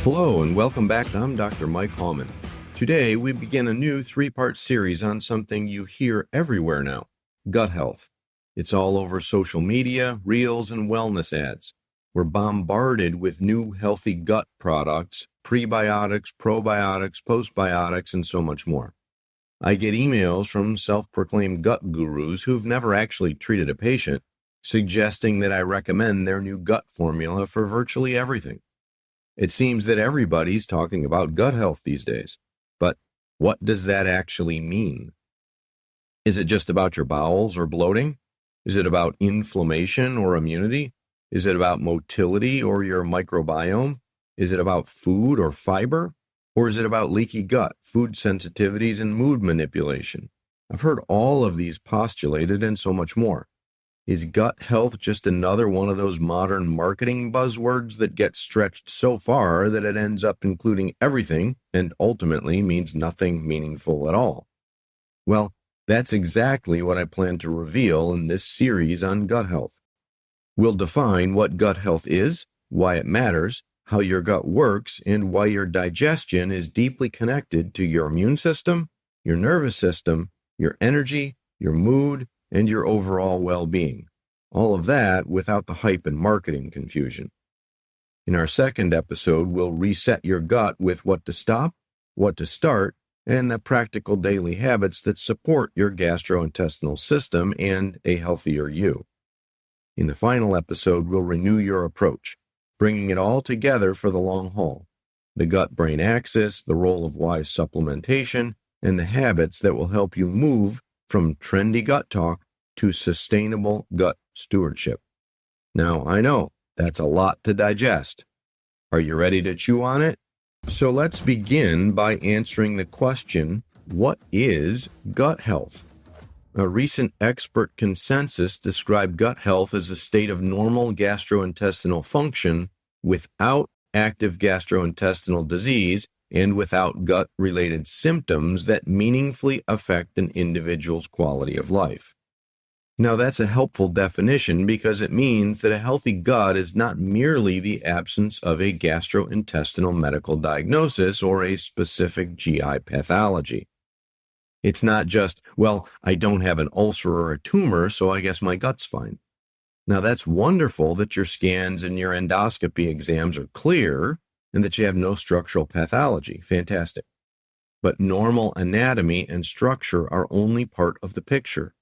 Hello and welcome back. I'm Dr. Mike Hallman. Today we begin a new 3-part series on something you hear everywhere now, gut health. It's all over social media, reels, and wellness ads. We're bombarded with new healthy gut products, prebiotics, probiotics, postbiotics, and so much more. I get emails from self-proclaimed gut gurus who've never actually treated a patient, suggesting that I recommend their new gut formula for virtually everything. It seems that everybody's talking about gut health these days. But what does that actually mean? Is it just about your bowels or bloating? Is it about inflammation or immunity? Is it about motility or your microbiome? Is it about food or fiber? Or is it about leaky gut, food sensitivities, and mood manipulation? I've heard all of these postulated and so much more. Is gut health just another one of those modern marketing buzzwords that gets stretched so far that it ends up including everything and ultimately means nothing meaningful at all? Well, that's exactly what I plan to reveal in this series on gut health. We'll define what gut health is, why it matters, how your gut works, and why your digestion is deeply connected to your immune system, your nervous system, your energy, your mood, and your overall well-being. All of that without the hype and marketing confusion. In our second episode, we'll reset your gut with what to stop, what to start, and the practical daily habits that support your gastrointestinal system and a healthier you. In the final episode, we'll renew your approach, bringing it all together for the long haul. The gut-brain axis, the role of wise supplementation, and the habits that will help you move from trendy gut talk to sustainable gut stewardship. Now, I know that's a lot to digest. Are you ready to chew on it? So let's begin by answering the question, what is gut health? A recent expert consensus described gut health as a state of normal gastrointestinal function without active gastrointestinal disease and without gut-related symptoms that meaningfully affect an individual's quality of life. Now, that's a helpful definition because it means that a healthy gut is not merely the absence of a gastrointestinal medical diagnosis or a specific GI pathology. It's not just, well, I don't have an ulcer or a tumor, so I guess my gut's fine. Now, that's wonderful that your scans and your endoscopy exams are clear and that you have no structural pathology. Fantastic. But normal anatomy and structure are only part of the picture.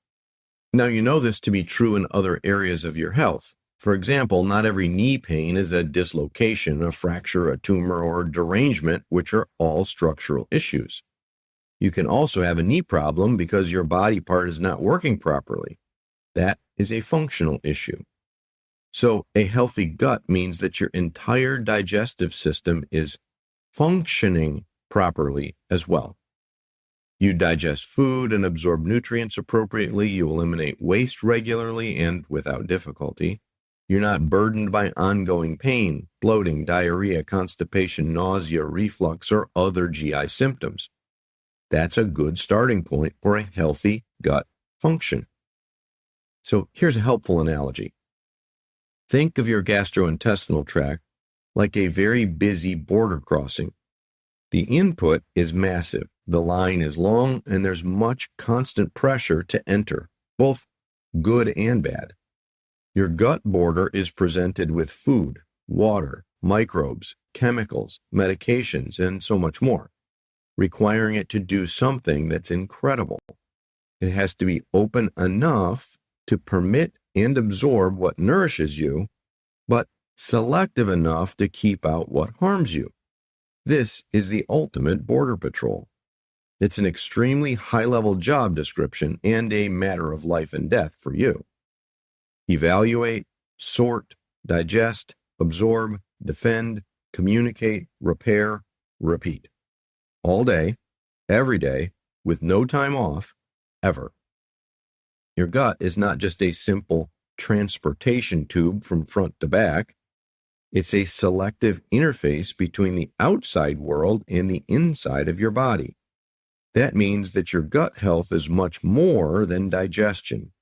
Now, you know this to be true in other areas of your health. For example, not every knee pain is a dislocation, a fracture, a tumor, or a derangement, which are all structural issues. You can also have a knee problem because your body part is not working properly. That is a functional issue. So a healthy gut means that your entire digestive system is functioning properly as well. You digest food and absorb nutrients appropriately. You eliminate waste regularly and without difficulty. You're not burdened by ongoing pain, bloating, diarrhea, constipation, nausea, reflux, or other GI symptoms. That's a good starting point for a healthy gut function. So here's a helpful analogy. Think of your gastrointestinal tract like a very busy border crossing. The input is massive, the line is long, and there's much constant pressure to enter, both good and bad. Your gut border is presented with food, water, microbes, chemicals, medications, and so much more, requiring it to do something that's incredible. It has to be open enough to permit and absorb what nourishes you, but selective enough to keep out what harms you. This is the ultimate border patrol. It's an extremely high-level job description and a matter of life and death for you. Evaluate, sort, digest, absorb, defend, communicate, repair, repeat. All day, every day, with no time off, ever. Your gut is not just a simple transportation tube from front to back. It's a selective interface between the outside world and the inside of your body. That means that your gut health is much more than digestion.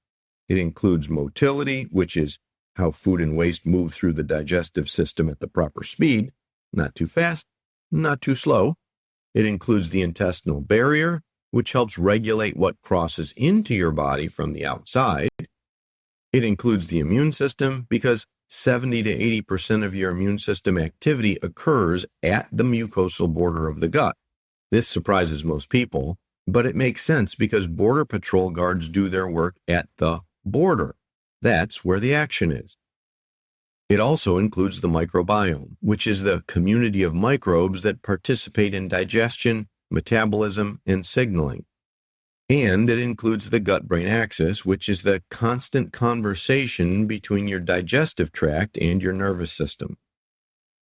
It includes motility, which is how food and waste move through the digestive system at the proper speed, not too fast, not too slow. It includes the intestinal barrier, which helps regulate what crosses into your body from the outside. It includes the immune system because 70 to 80% of your immune system activity occurs at the mucosal border of the gut. This surprises most people, but it makes sense because border patrol guards do their work at the border. That's where the action is. It also includes the microbiome, which is the community of microbes that participate in digestion, metabolism, and signaling. And it includes the gut-brain axis, which is the constant conversation between your digestive tract and your nervous system.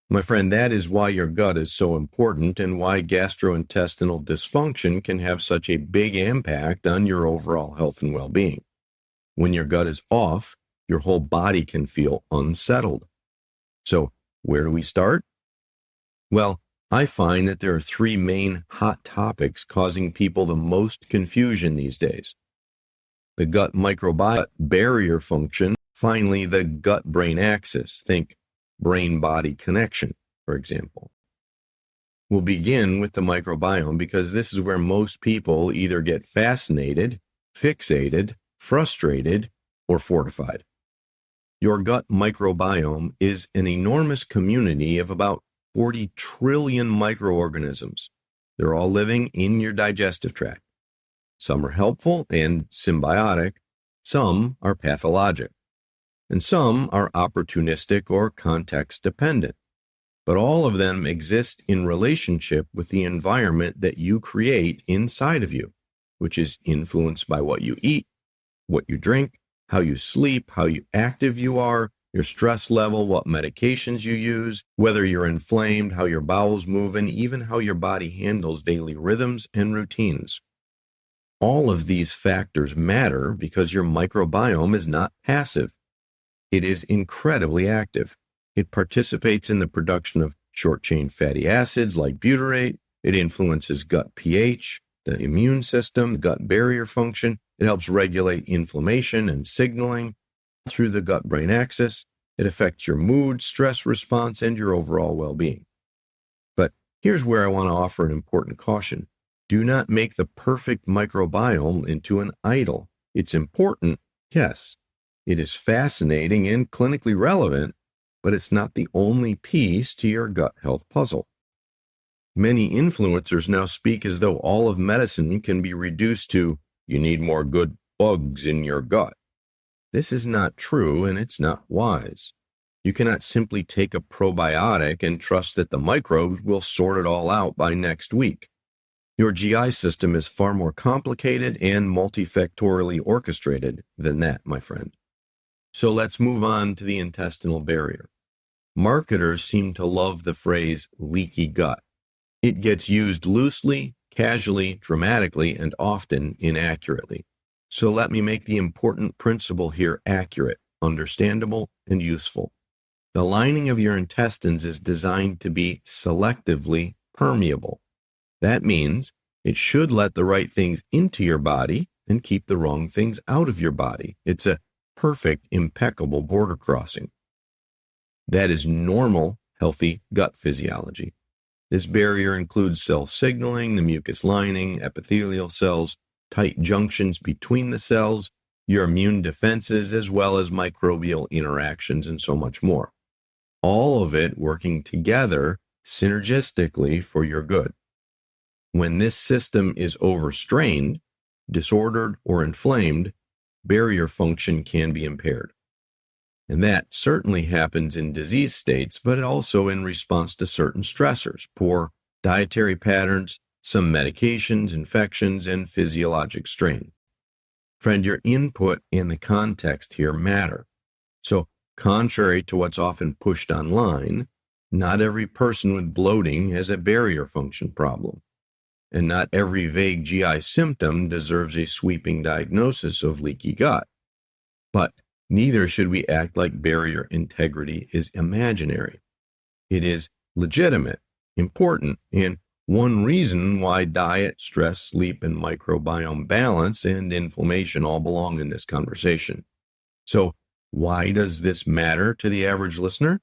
My friend, that is why your gut is so important and why gastrointestinal dysfunction can have such a big impact on your overall health and well-being. When your gut is off, your whole body can feel unsettled. So, where do we start? Well, I find that there are three main hot topics causing people the most confusion these days. The gut microbiome barrier function, finally the gut-brain axis, think brain-body connection, for example. We'll begin with the microbiome because this is where most people either get fascinated, fixated, frustrated, or fortified. Your gut microbiome is an enormous community of about 40 trillion microorganisms. They're all living in your digestive tract. Some are helpful and symbiotic, some are pathologic, and some are opportunistic or context dependent. But all of them exist in relationship with the environment that you create inside of you, which is influenced by what you eat, what you drink, how you sleep, how active you are, your stress level, what medications you use, whether you're inflamed, how your bowels move, and even how your body handles daily rhythms and routines. All of these factors matter because your microbiome is not passive. It is incredibly active. It participates in the production of short-chain fatty acids like butyrate. It influences gut pH, the immune system, gut barrier function. It helps regulate inflammation and signaling through the gut-brain axis. It affects your mood, stress response, and your overall well-being. But here's where I want to offer an important caution. Do not make the perfect microbiome into an idol. It's important, yes. It is fascinating and clinically relevant, but it's not the only piece to your gut health puzzle. Many influencers now speak as though all of medicine can be reduced to, you need more good bugs in your gut. This is not true and it's not wise. You cannot simply take a probiotic and trust that the microbes will sort it all out by next week. Your GI system is far more complicated and multifactorially orchestrated than that, my friend. So let's move on to the intestinal barrier. Marketers seem to love the phrase leaky gut. It gets used loosely, casually, dramatically, and often inaccurately. So let me make the important principle here accurate, understandable, and useful. The lining of your intestines is designed to be selectively permeable. That means it should let the right things into your body and keep the wrong things out of your body. It's a perfect, impeccable border crossing. That is normal, healthy gut physiology. This barrier includes cell signaling, the mucus lining, epithelial cells, tight junctions between the cells, your immune defenses, as well as microbial interactions and so much more. All of it working together synergistically for your good. When this system is overstrained, disordered, or inflamed, barrier function can be impaired. And that certainly happens in disease states, but also in response to certain stressors, poor dietary patterns, some medications, infections, and physiologic strain. Friend, your input and the context here matter. So, contrary to what's often pushed online, not every person with bloating has a barrier function problem. And not every vague GI symptom deserves a sweeping diagnosis of leaky gut. But neither should we act like barrier integrity is imaginary. It is legitimate, important, and one reason why diet, stress, sleep, and microbiome balance and inflammation all belong in this conversation. So, why does this matter to the average listener?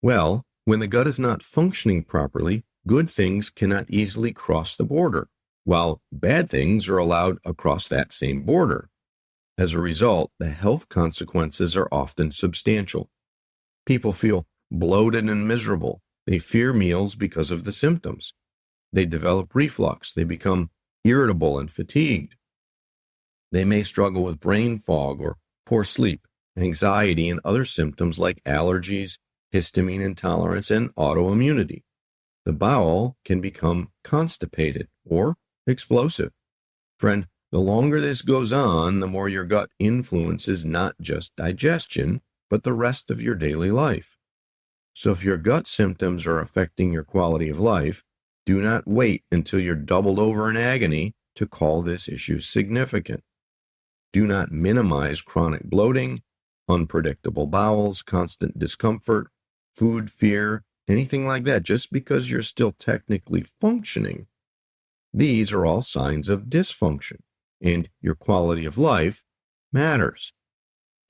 Well, When the gut is not functioning properly, good things cannot easily cross the border, while bad things are allowed across that same border. As a result, the health consequences are often substantial. People feel bloated and miserable. They fear meals because of the symptoms. They develop reflux. They become irritable and fatigued. They may struggle with brain fog or poor sleep, anxiety, and other symptoms like allergies, histamine intolerance, and autoimmunity. The bowel can become constipated or explosive. Friend, the longer this goes on, the more your gut influences not just digestion, but the rest of your daily life. So if your gut symptoms are affecting your quality of life, do not wait until you're doubled over in agony to call this issue significant. Do not minimize chronic bloating, unpredictable bowels, constant discomfort, food fear, anything like that, just because you're still technically functioning. These are all signs of dysfunction, and your quality of life matters.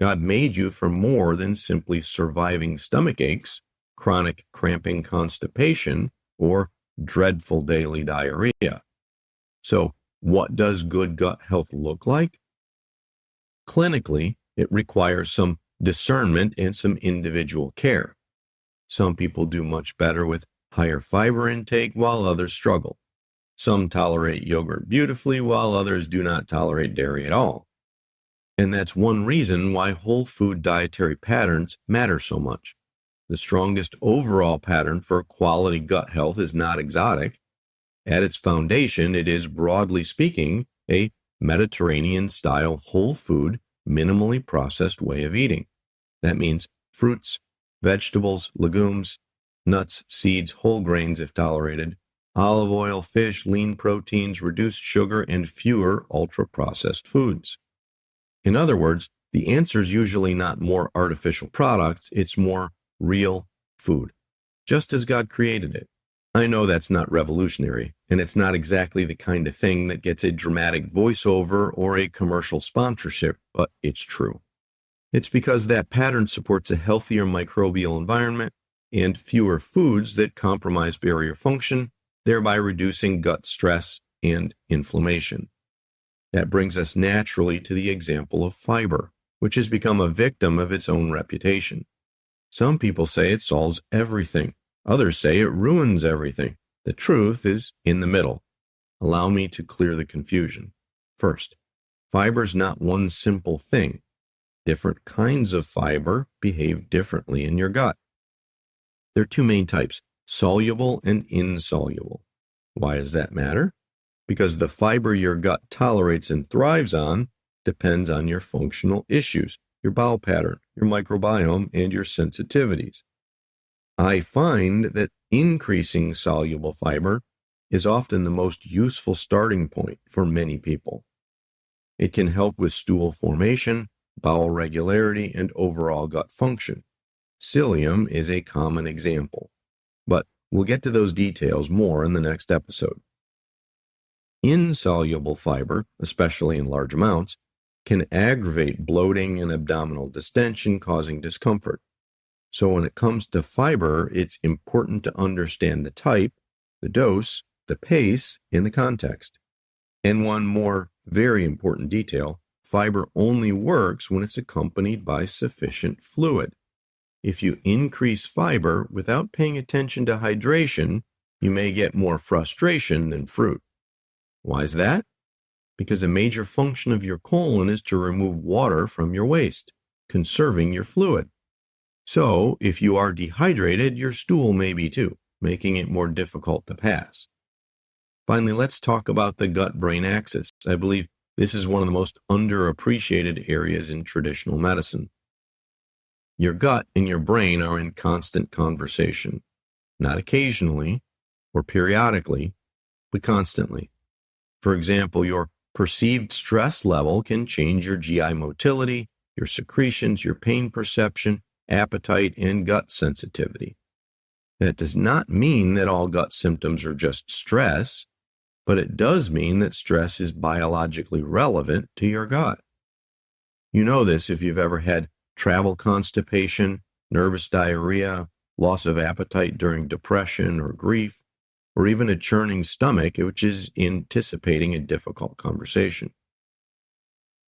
God made you for more than simply surviving stomach aches, chronic cramping constipation, or dreadful daily diarrhea. So, what does good gut health look like? Clinically, it requires some discernment and some individual care. Some people do much better with higher fiber intake while others struggle. Some tolerate yogurt beautifully while others do not tolerate dairy at all. And that's one reason why whole food dietary patterns matter so much. The strongest overall pattern for quality gut health is not exotic. At its foundation, it is, broadly speaking, a Mediterranean-style whole food, minimally processed way of eating. That means fruits, vegetables, legumes, nuts, seeds, whole grains if tolerated, olive oil, fish, lean proteins, reduced sugar, and fewer ultra-processed foods. In other words, the answer is usually not more artificial products, it's more real food, just as God created it. I know that's not revolutionary, and it's not exactly the kind of thing that gets a dramatic voiceover or a commercial sponsorship, but it's true. It's because that pattern supports a healthier microbial environment and fewer foods that compromise barrier function, thereby reducing gut stress and inflammation. That brings us naturally to the example of fiber, which has become a victim of its own reputation. Some people say it solves everything. Others say it ruins everything. The truth is in the middle. Allow me to clear the confusion. First, fiber is not one simple thing. Different kinds of fiber behave differently in your gut. There are two main types, soluble and insoluble. Why does that matter? Because the fiber your gut tolerates and thrives on depends on your functional issues, your bowel pattern, your microbiome, and your sensitivities. I find that increasing soluble fiber is often the most useful starting point for many people. It can help with stool formation, bowel regularity, and overall gut function. Psyllium is a common example, but we'll get to those details more in the next episode. Insoluble fiber, especially in large amounts, can aggravate bloating and abdominal distension, causing discomfort. So when it comes to fiber, it's important to understand the type, the dose, the pace, and the context. And one more very important detail, fiber only works when it's accompanied by sufficient fluid. If you increase fiber without paying attention to hydration, you may get more frustration than fruit. Why is that? Because a major function of your colon is to remove water from your waste, conserving your fluid. So, if you are dehydrated, your stool may be too, making it more difficult to pass. Finally, let's talk about the gut-brain axis. I believe this is one of the most underappreciated areas in traditional medicine. Your gut and your brain are in constant conversation, not occasionally or periodically, but constantly. For example, your perceived stress level can change your GI motility, your secretions, your pain perception, appetite, and gut sensitivity. That does not mean that all gut symptoms are just stress, but it does mean that stress is biologically relevant to your gut. You know this if you've ever had travel constipation, nervous diarrhea, loss of appetite during depression or grief, or even a churning stomach, which is anticipating a difficult conversation.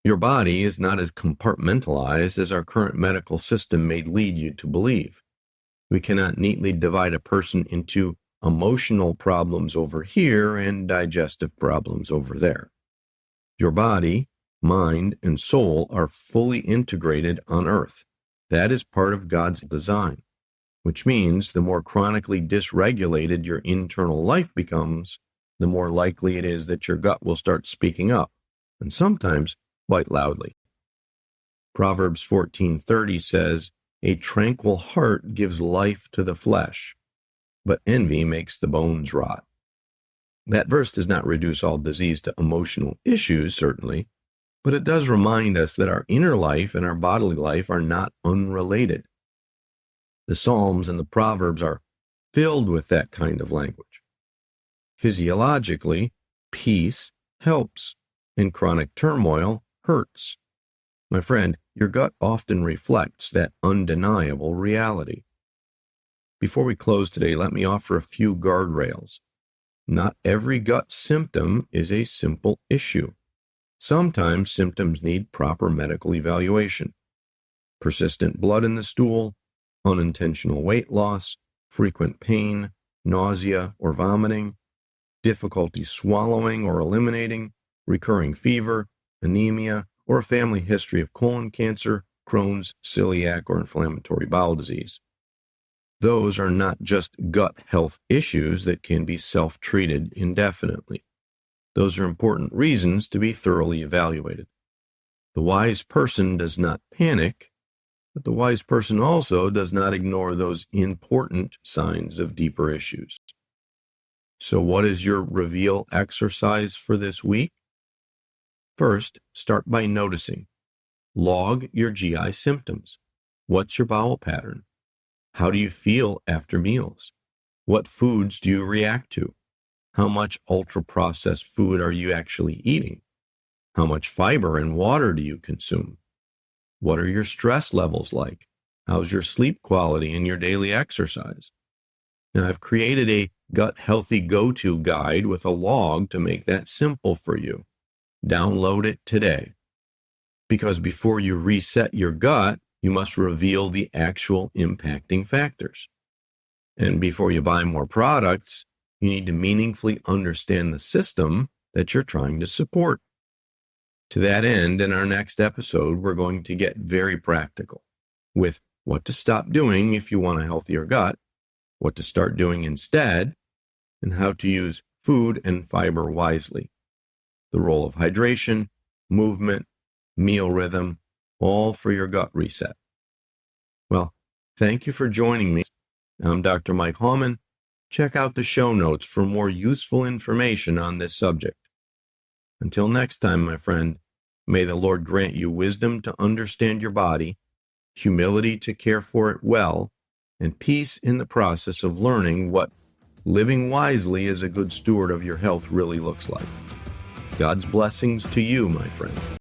Your body is not as compartmentalized as our current medical system may lead you to believe. We cannot neatly divide a person into emotional problems over here and digestive problems over there. Your body, mind, and soul are fully integrated on earth. That is part of God's design, which means the more chronically dysregulated your internal life becomes, the more likely it is that your gut will start speaking up, and sometimes quite loudly. Proverbs 14:30 says, "A tranquil heart gives life to the flesh, but envy makes the bones rot." That verse does not reduce all disease to emotional issues, certainly, but it does remind us that our inner life and our bodily life are not unrelated. The Psalms and the Proverbs are filled with that kind of language. Physiologically, peace helps, and chronic turmoil hurts. My friend, your gut often reflects that undeniable reality. Before we close today, let me offer a few guardrails. Not every gut symptom is a simple issue. Sometimes symptoms need proper medical evaluation. Persistent blood in the stool, unintentional weight loss, frequent pain, nausea or vomiting, difficulty swallowing or eliminating, recurring fever, anemia, or a family history of colon cancer, Crohn's, celiac, or inflammatory bowel disease. Those are not just gut health issues that can be self-treated indefinitely. Those are important reasons to be thoroughly evaluated. The wise person does not panic, but the wise person also does not ignore those important signs of deeper issues. So what is your reveal exercise for this week? First, start by noticing. Log your GI symptoms. What's your bowel pattern? How do you feel after meals? What foods do you react to? How much ultra-processed food are you actually eating? How much fiber and water do you consume? What are your stress levels like? How's your sleep quality and your daily exercise? Now, I've created a gut healthy go-to guide with a log to make that simple for you. Download it today. Because before you reset your gut, you must reveal the actual impacting factors. And before you buy more products, you need to meaningfully understand the system that you're trying to support. To that end, in our next episode, we're going to get very practical with what to stop doing if you want a healthier gut, what to start doing instead, and how to use food and fiber wisely. The role of hydration, movement, meal rhythm, all for your gut reset. Well, thank you for joining me. I'm Dr. Mike Hallman. Check out the show notes for more useful information on this subject. Until next time, my friend, may the Lord grant you wisdom to understand your body, humility to care for it well, and peace in the process of learning what living wisely as a good steward of your health really looks like. God's blessings to you, my friend.